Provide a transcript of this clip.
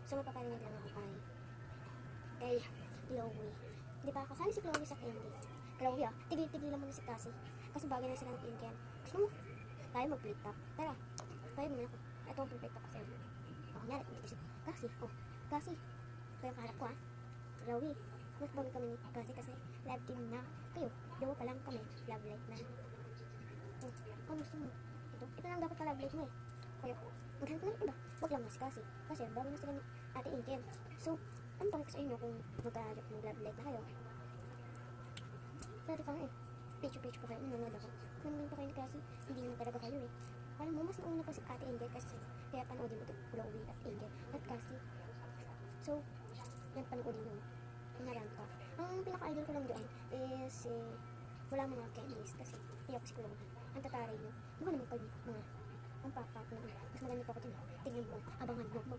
So, mapaparinig lang ako kay Chloe. Di ba ako? Sana si Chloe sa candy. Chloe tigil-tigilan mo na si Cassie. Kasi bagay na sila ng Inken. Gusto mo? Tayo mag-plate top. Tara. Tayo naman ako. Ito ang plate top kasi. Kunyari, hindi ko si Cassie. Cassie. Ito yung kaharap ko Chloe. Mas bagay kami ni Cassie kasi love team na. Kayo, jowa pa lang kami. Love life na. Gusto mo? Ito lang dapat ka-love life mo Kayo, maghanap na ng iba. Huwag lang mas Cassie. Kasi bago na sila ni Ate Inken. So, ano pa sa inyo kung mag-love life na kayo? Pero pa nga Picture pa kayo. Nanonood ako. Nanonood pa kayo ni Cassie. Hindi naman talaga kayo Alam mo, mas nauna pa si Ate Inken kasi kaya panoodin mo ito. Chloe at Inken at Cassie. So, yan panoodin nyo. Hinarang ka. Ang pinaka-idol ko lang doon is wala mga candies kasi iyak si Chloe. Ang tataray nyo. Mukha naman kayo mga ang papa ko na mas maganda pa ako din. Tingnan mo, abangan mo,